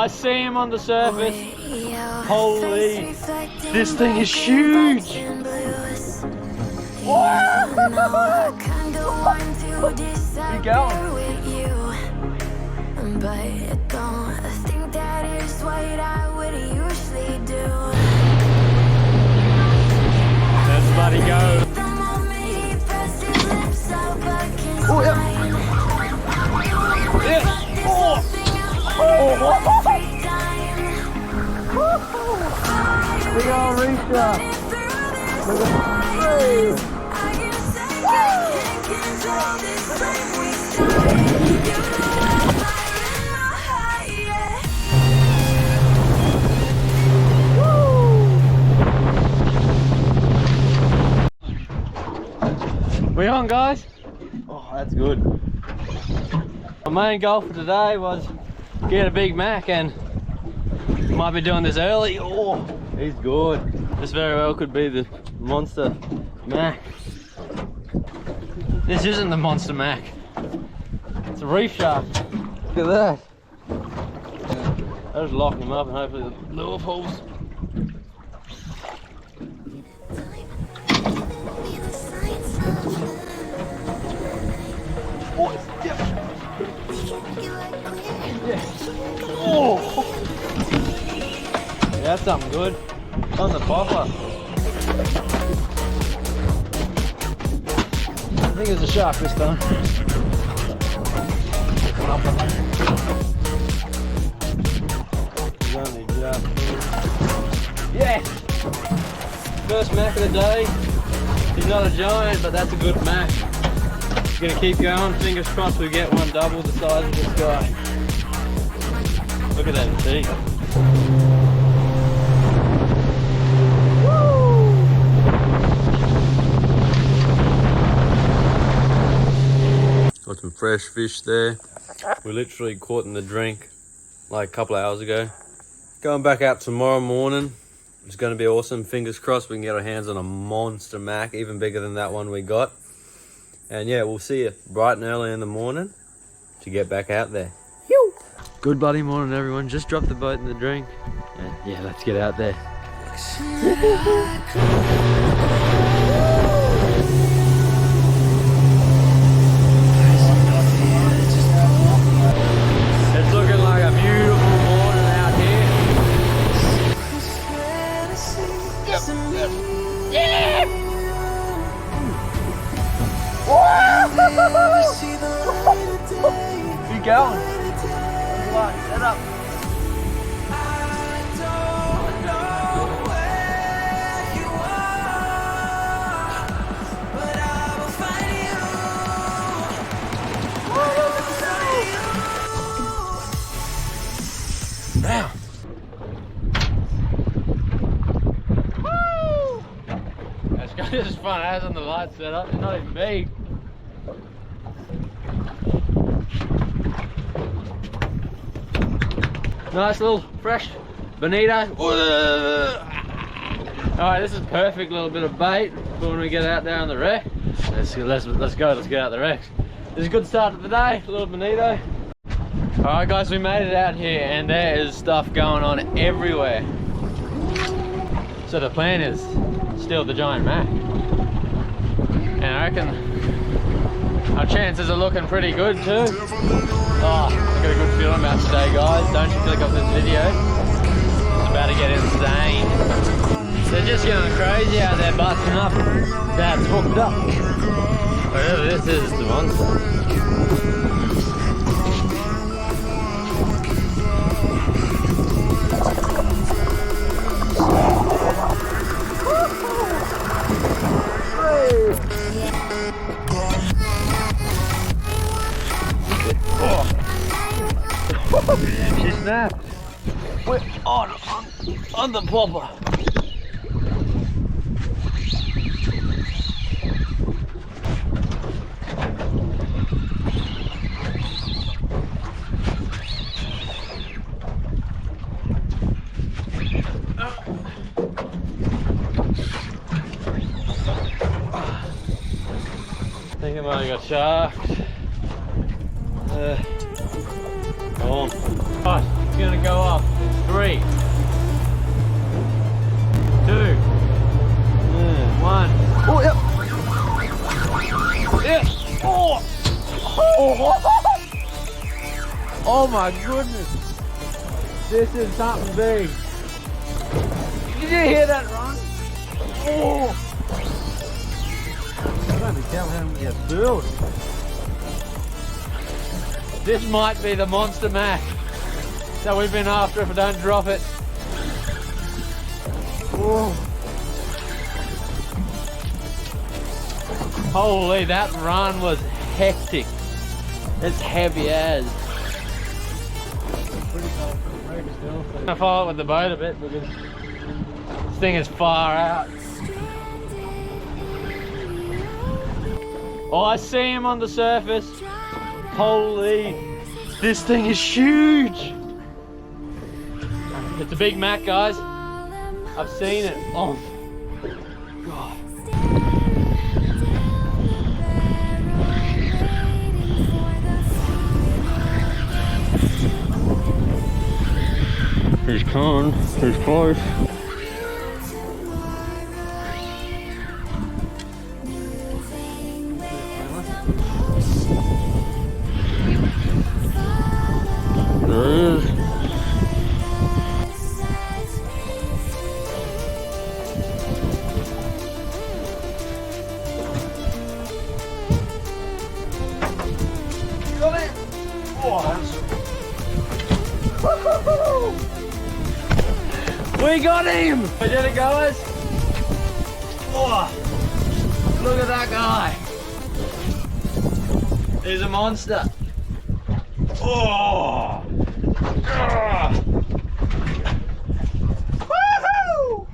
guys see him on the surface? Holy, this thing is huge! Where you going? But I don't think that is what I would usually do. Let's bloody go. Oh, yeah. Yes. Oh. Big old reach up. Look at we on, guys? Oh, that's good. My main goal for today was get a Big Mac, and might be doing this early. Oh, he's good. This very well could be the Monster Mac. This isn't the Monster Mac. It's a reef shark. Look at that. I'll just lock them up and hopefully the lure pulls. Oh, yeah. Oh. Yeah, that's something good. On the popper. I think it's a shark this time. Yeah! First Mac of the day. He's not a giant, but that's a good Mac. We're gonna keep going. Fingers crossed we get one double the size of this guy. Look at that teeth. Got some fresh fish there. We literally caught in the drink like a couple of hours ago. Going back out tomorrow morning. It's going to be awesome. Fingers crossed we can get our hands on a monster Mac, even bigger than that one we got. And yeah, we'll see you bright and early in the morning to get back out there. Yoo! Good bloody morning, everyone. Just dropped the boat in the drink. And yeah, let's get out there. It's looking like a beautiful morning out here. Yep. Yeah! Keep going. Come on, set up. Now. That's got as fun as on the light setup. It's not even big. Nice little fresh bonito. Alright, this is perfect little bit of bait for when we get out there on the wreck. Let's go, let's get out the wreck. This is a good start to the day, a little bonito. Alright guys, we made it out here and there is stuff going on everywhere. So the plan is still the giant Mac. And I reckon our chances are looking pretty good too. Oh, I've got a good feeling about today, guys. Don't you click off this video. It's about to get insane. They're just going crazy out there, busting up. That's hooked up. Whatever this is, the monster. She snapped. We're on the popper. I think I might have got sharks. Come on. Right, gonna go off. 3, 2, 1. Oh, yep. Yeah. Oh. Oh my goodness. This is something big. Did you hear that run? Oh. I don't be telling how many gets filled. This might be the monster mac that we've been after if I don't drop it. Oh. Holy, that run was hectic. It's heavy as. I'm gonna follow it with the boat a bit because this thing is far out. Oh, I see him on the surface. Holy, this thing is huge. It's a big mac, guys. I've seen it. Oh, God. He's coming. He's close. There he is. Got it. Oh, we got him! We did it, guys. Oh, look at that guy. He's a monster. Oh! Woohoo!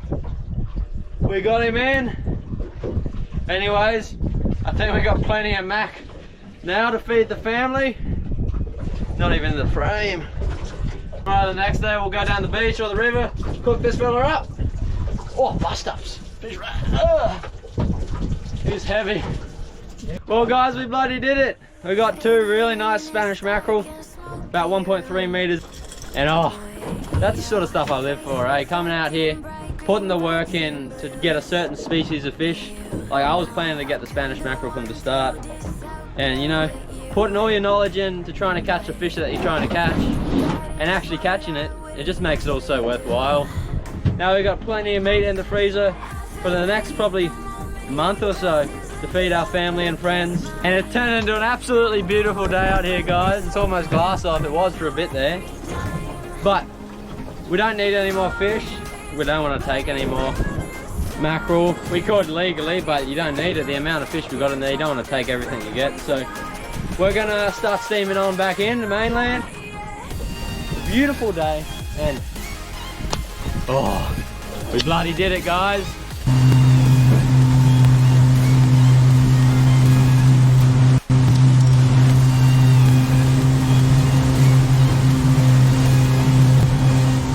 We got him in. Anyways, I think we got plenty of mac now to feed the family. Not even in the frame. Alright, the next day we'll go down the beach or the river, cook this fella up. Oh, bust ups. Fish right. He's heavy. Well, guys, we bloody did it. We got 2 really nice Spanish mackerel, about 1.3 meters. And oh, that's the sort of stuff I live for, eh? Coming out here, putting the work in to get a certain species of fish. Like, I was planning to get the Spanish mackerel from the start. And, you know, putting all your knowledge into trying to catch the fish that you're trying to catch and actually catching it, it just makes it all so worthwhile. Now we've got plenty of meat in the freezer for the next probably month or so to feed our family and friends. And it turned into an absolutely beautiful day out here, guys. It's almost glass off. It was for a bit there. But we don't need any more fish. We don't want to take any more mackerel. We could legally, but you don't need it. The amount of fish we've got in there, you don't want to take everything you get. So we're gonna start steaming on back in the mainland. Beautiful day, and oh, we bloody did it, guys.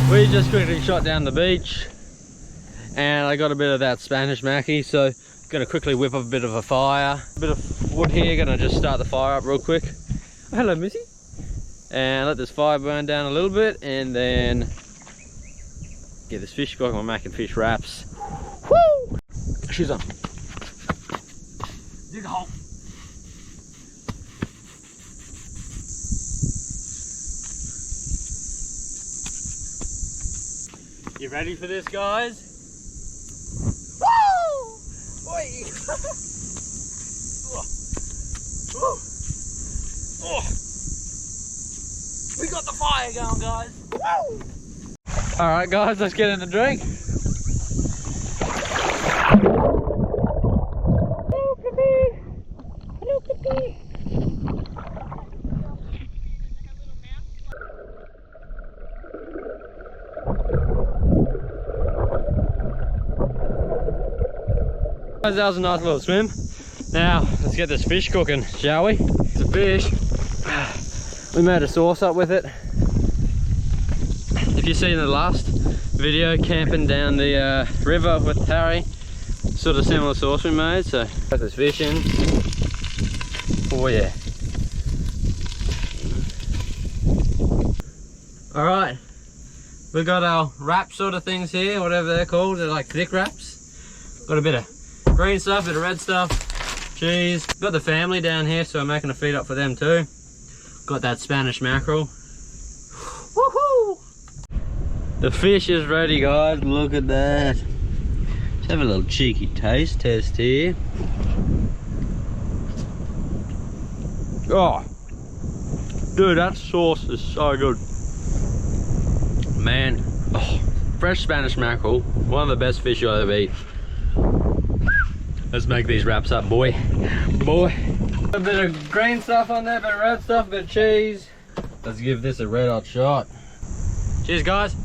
We just quickly shot down the beach and I got a bit of that Spanish mackie, so gonna quickly whip up a bit of a fire. A bit of wood here, gonna just start the fire up real quick. Oh, hello, Missy. And let this fire burn down a little bit, and then get this fish cooking. We're making fish wraps. Woo! She's on. Dig a hole. You ready for this, guys? Woo! Oi! Oh. Oh. We got the fire going, guys. Woo! All right, guys, let's get in the drink. Hello, Kitty. Hello, Kitty. Guys, that was a nice little swim. Now, let's get this fish cooking, shall we? It's a fish. We made a sauce up with it. If you've seen the last video, camping down the river with Harry, sort of similar sauce we made. So, got this fish in. Oh yeah. All right, we've got our wrap sort of things here, whatever they're called. They're like thick wraps. Got a bit of green stuff, bit of red stuff, cheese. Got the family down here, so I'm making a feed up for them too. Got that Spanish mackerel. Woohoo! The fish is ready, guys. Look at that. Let's have a little cheeky taste test here. Oh, dude, that sauce is so good. Man, oh, fresh Spanish mackerel, one of the best fish you'll ever eat. Let's make these wraps up, boy. Boy. A bit of green stuff on there, a bit of red stuff, a bit of cheese. Let's give this a red hot shot. Cheers, guys.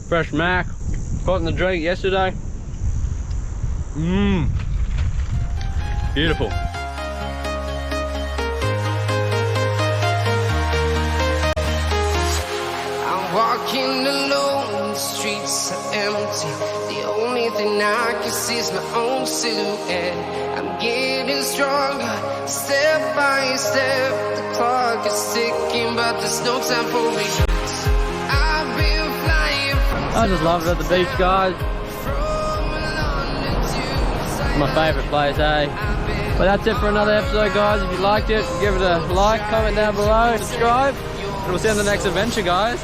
Fresh mac, caught in the drink yesterday. Beautiful. I'm walking alone, the streets are empty. The only thing I can see is my own silhouette. I'm getting stronger, step by step. The clock is ticking, but there's no time for me. I've been flying from I just love it at the beach, guys. My favourite place, eh? But that's it for another episode, guys. If you liked it, give it a like, comment down below, subscribe, and we'll see you on the next adventure, guys.